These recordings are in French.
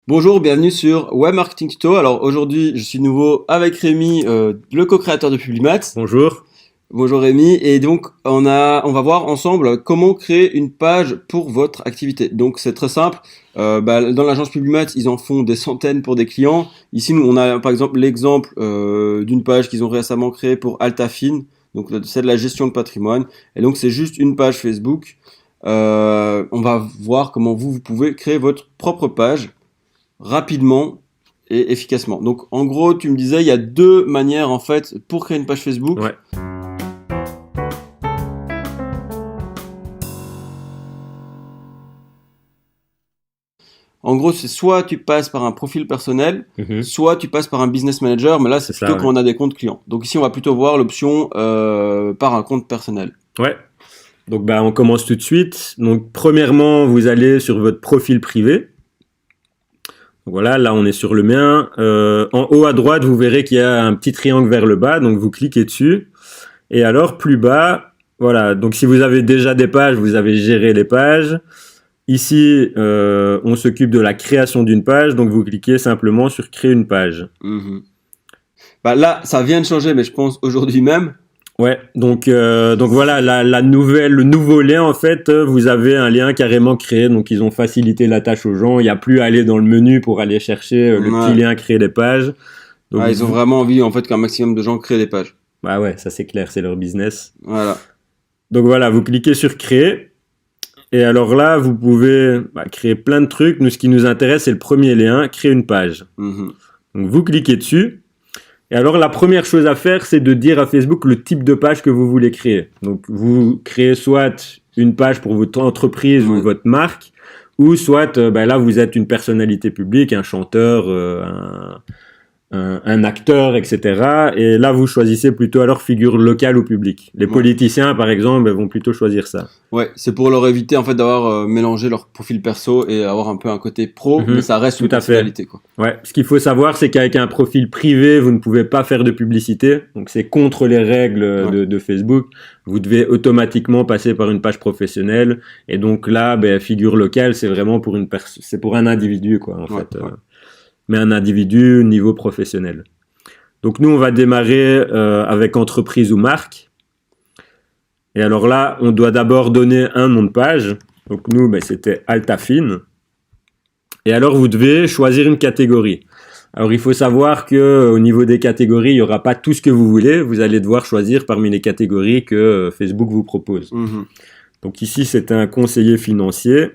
Bonjour, bienvenue sur Web Marketing Tuto. Alors aujourd'hui, je suis nouveau avec Rémi, le co-créateur de Publimat. Bonjour. Bonjour Rémi, et donc on va voir ensemble comment créer une page pour votre activité. Donc c'est très simple. Dans l'agence Publimat, ils en font des centaines pour des clients. Ici, nous, on a par exemple l'exemple d'une page qu'ils ont récemment créée pour Altafine. Donc c'est de la gestion de patrimoine. Et donc c'est juste une page Facebook. On va voir comment vous pouvez créer votre propre page rapidement et efficacement. Donc en gros, tu me disais, il y a deux manières en fait pour créer une page Facebook. Ouais. En gros, c'est soit tu passes par un profil personnel, Mhm. soit tu passes par un business manager, mais là c'est C'est plutôt ça, quand ouais. on a des comptes clients. Donc ici, on va plutôt voir l'option par un compte personnel. Ouais. Donc, on commence tout de suite. Donc, premièrement, vous allez sur votre profil privé. Donc, voilà, là, on est sur le mien. En haut à droite, vous verrez qu'il y a un petit triangle vers le bas. Donc, vous cliquez dessus. Et alors, plus bas, voilà. Donc, si vous avez déjà des pages, vous avez géré les pages. Ici, on s'occupe de la création d'une page. Donc, vous cliquez simplement sur créer une page. Mhm. Là, ça vient de changer, mais je pense aujourd'hui même. Ouais, donc voilà, le nouveau lien en fait, vous avez un lien carrément créé, donc ils ont facilité la tâche aux gens. Il n'y a plus à aller dans le menu pour aller chercher le petit Ouais. lien créer des pages. Donc Ouais, ils ont vraiment envie en fait qu'un maximum de gens créent des pages. bah ouais, ça c'est clair, c'est leur business. Voilà. Donc voilà, vous cliquez sur créer et alors là vous pouvez créer plein de trucs. Nous, ce qui nous intéresse, c'est le premier lien, créer une page. Mhm. Donc vous cliquez dessus. Et alors, la première chose à faire, c'est de dire à Facebook le type de page que vous voulez créer. Donc, vous créez soit une page pour votre entreprise ou Ouais. votre marque, ou soit, là, vous êtes une personnalité publique, un chanteur, un acteur, etc. Et là, vous choisissez plutôt alors figure locale ou publique. Les Ouais. politiciens, par exemple, vont plutôt choisir ça. Ouais, c'est pour leur éviter en fait d'avoir mélangé leur profil perso et avoir un peu un côté pro, mais ça reste Tout une à fait. personnalité quoi. Ouais. Ce qu'il faut savoir, c'est qu'avec un profil privé, vous ne pouvez pas faire de publicité. Donc, c'est contre les règles de Facebook. Vous devez automatiquement passer par une page professionnelle. Et donc là, figure locale, c'est vraiment pour c'est pour un individu, quoi, en fait. Ouais. Mais un individu niveau professionnel. Donc, nous, on va démarrer avec entreprise ou marque. Et alors là, on doit d'abord donner un nom de page. Donc, nous, c'était Altafine. Et alors, vous devez choisir une catégorie. Alors, il faut savoir que au niveau des catégories, il n'y aura pas tout ce que vous voulez. Vous allez devoir choisir parmi les catégories que Facebook vous propose. Mhm. Donc ici, c'est un conseiller financier.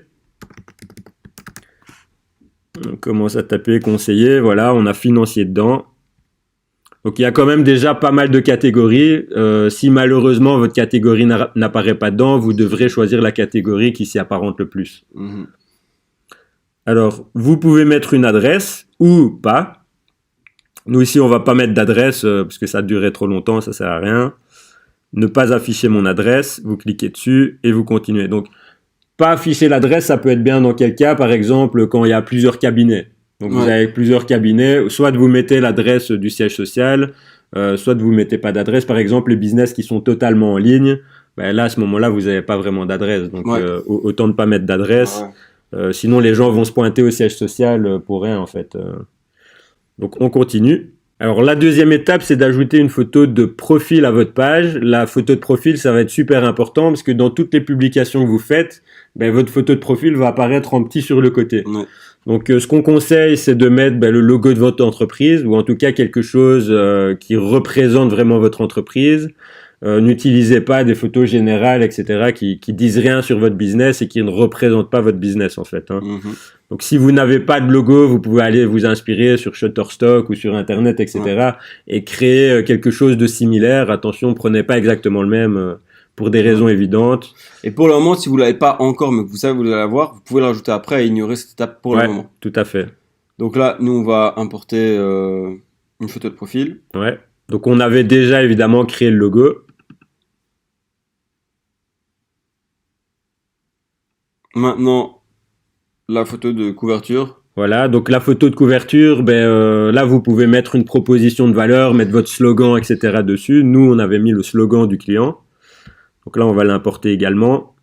On commence à taper conseiller. Voilà, on a financier dedans. Donc il y a quand même déjà pas mal de catégories. Si malheureusement votre catégorie n'apparaît pas dedans, vous devrez choisir la catégorie qui s'y apparente le plus. Mhm. Alors, vous pouvez mettre une adresse ou pas. Nous ici, on va pas mettre d'adresse parce que ça durerait trop longtemps, ça sert à rien. Ne pas afficher mon adresse, vous cliquez dessus et vous continuez. Donc, pas afficher l'adresse, ça peut être bien dans quel cas, par exemple, quand il y a plusieurs cabinets. Donc, vous avez plusieurs cabinets, soit vous mettez l'adresse du siège social, soit vous mettez pas d'adresse. Par exemple, les business qui sont totalement en ligne, là, à ce moment-là, vous n'avez pas vraiment d'adresse. Donc, autant ne pas mettre d'adresse. Sinon, les gens vont se pointer au siège social pour rien, en fait. Donc, on continue. Alors, la deuxième étape, c'est d'ajouter une photo de profil à votre page. La photo de profil, ça va être super important parce que dans toutes les publications que vous faites, votre photo de profil va apparaître en petit sur le côté. Ouais. Donc, ce qu'on conseille, c'est de mettre le logo de votre entreprise ou en tout cas quelque chose qui représente vraiment votre entreprise. N'utilisez pas des photos générales, etc., qui disent rien sur votre business et qui ne représentent pas votre business, en fait. Mhm. Donc, si vous n'avez pas de logo, vous pouvez aller vous inspirer sur Shutterstock ou sur Internet, etc., et créer quelque chose de similaire. Attention, prenez pas exactement le même pour des raisons évidentes. Et pour le moment, si vous l'avez pas encore, mais que vous savez que vous allez l'avoir, vous pouvez le rajouter après et ignorer cette étape pour le moment. Tout à fait. Donc là, nous, on va importer une photo de profil. Ouais. Donc, on avait déjà évidemment créé le logo. Maintenant, la photo de couverture. Voilà, donc la photo de couverture, là vous pouvez mettre une proposition de valeur, mettre votre slogan, etc. dessus. Nous, on avait mis le slogan du client. Donc là, on va l'importer également.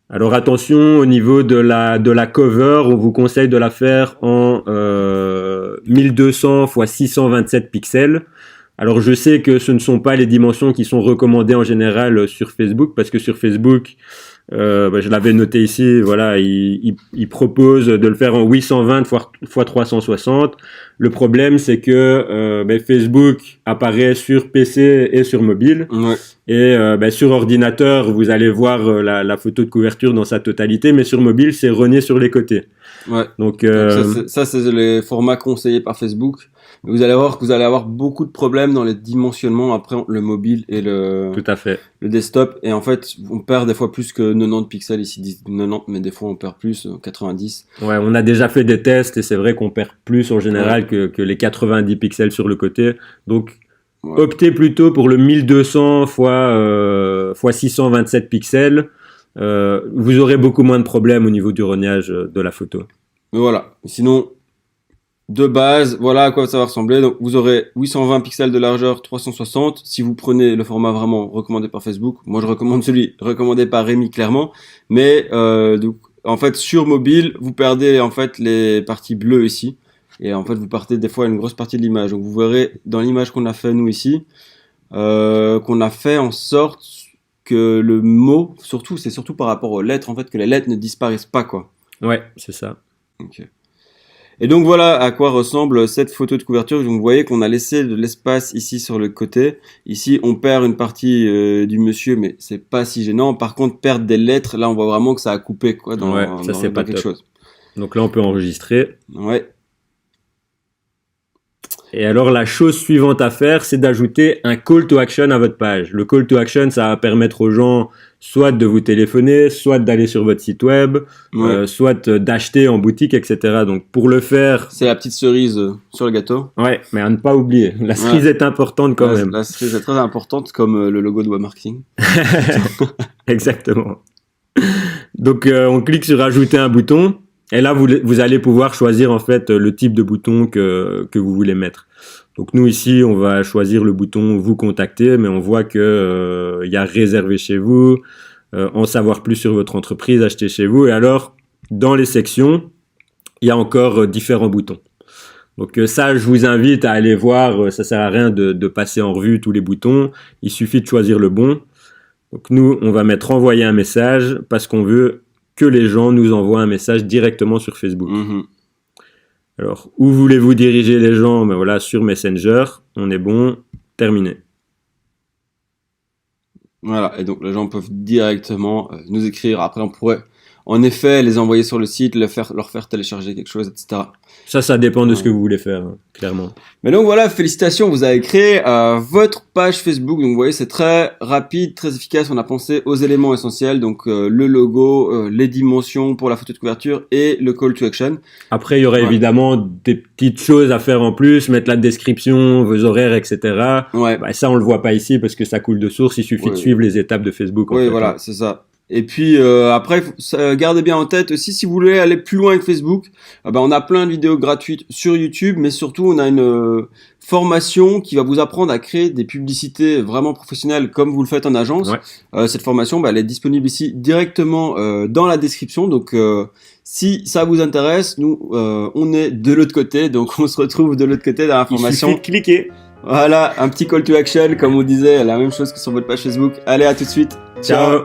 Alors attention, au niveau de la cover, on vous conseille de la faire en 1200 x 627 pixels. Alors je sais que ce ne sont pas les dimensions qui sont recommandées en général sur Facebook, parce que sur Facebook, je l'avais noté ici, voilà, il propose de le faire en 820 x 360. Le problème, c'est que Facebook apparaît sur PC et sur mobile. Ouais. Et sur ordinateur, vous allez voir la photo de couverture dans sa totalité, mais sur mobile, c'est rogné sur les côtés. Ouais. Donc ça, c'est les formats conseillés par Facebook. Vous allez voir que vous allez avoir beaucoup de problèmes dans les dimensionnements après le mobile et le tout à fait. Le desktop. Et en fait, on perd des fois plus que 90 pixels. Ici, 90, mais des fois, on perd plus, 90. Ouais, on a déjà fait des tests et c'est vrai qu'on perd plus en général que les 90 pixels sur le côté. Donc, optez plutôt pour le 1200 x 627 pixels. Vous aurez beaucoup moins de problèmes au niveau du rognage de la photo. Mais voilà. Sinon, de base, voilà à quoi ça va ressembler. Donc, vous aurez 820 pixels de largeur, 360. Si vous prenez le format vraiment recommandé par Facebook, moi je recommande celui recommandé par Rémi clairement. Mais donc, en fait, sur mobile, vous perdez en fait les parties bleues ici. Et en fait, vous partez des fois une grosse partie de l'image. Donc, vous verrez dans l'image qu'on a fait nous ici, qu'on a fait en sorte que le mot, c'est surtout par rapport aux lettres, en fait, que les lettres ne disparaissent pas, quoi. Ouais, c'est ça. Ok. Et donc voilà à quoi ressemble cette photo de couverture. Donc vous voyez qu'on a laissé de l'espace ici sur le côté. Ici on perd une partie du monsieur, mais c'est pas si gênant. Par contre perdre des lettres, là on voit vraiment que ça a coupé quoi dans quelque chose. Donc là on peut enregistrer. Ouais. Et alors la chose suivante à faire, c'est d'ajouter un call to action à votre page. Le call to action, ça va permettre aux gens soit de vous téléphoner, soit d'aller sur votre site web, soit d'acheter en boutique, etc. Donc pour le faire... C'est la petite cerise sur le gâteau. Ouais, mais à ne pas oublier. La cerise est importante quand même. La cerise est très importante comme le logo de web marketing. Exactement. Donc on clique sur ajouter un bouton. Et là, vous allez pouvoir choisir en fait le type de bouton que vous voulez mettre. Donc nous ici, on va choisir le bouton vous contacter, mais on voit que y a réservé chez vous, en savoir plus sur votre entreprise, acheter chez vous. Et alors, dans les sections, il y a encore différents boutons. Donc ça, je vous invite à aller voir. Ça sert à rien de passer en revue tous les boutons. Il suffit de choisir le bon. Donc nous, on va mettre envoyer un message parce qu'on veut que les gens nous envoient un message directement sur Facebook. Mmh. Alors, où voulez-vous diriger les gens? Ben voilà, sur Messenger, on est bon, terminé. Voilà, et donc les gens peuvent directement nous écrire. Après, on pourrait en effet les envoyer sur le site, leur faire télécharger quelque chose, etc. Ça dépend de ce que vous voulez faire, hein, clairement. Mais donc voilà, félicitations, vous avez créé votre page Facebook. Donc vous voyez, c'est très rapide, très efficace. On a pensé aux éléments essentiels, donc le logo, les dimensions pour la photo de couverture et le call to action. Après, il y aurait évidemment des petites choses à faire en plus, mettre la description, vos horaires, etc. Ouais. Bah, ça, on le voit pas ici parce que ça coule de source. Il suffit de suivre les étapes de Facebook. Oui, voilà, c'est ça. Et puis après, gardez bien en tête aussi, si vous voulez aller plus loin que Facebook, on a plein de vidéos gratuites sur YouTube, mais surtout on a une formation qui va vous apprendre à créer des publicités vraiment professionnelles comme vous le faites en agence. Ouais. Cette formation, elle est disponible ici directement dans la description. Donc si ça vous intéresse, nous on est de l'autre côté, donc on se retrouve de l'autre côté dans la formation. Il suffit de cliquer. Voilà, un petit call to action, comme on disait, la même chose que sur votre page Facebook. Allez, à tout de suite. Ciao.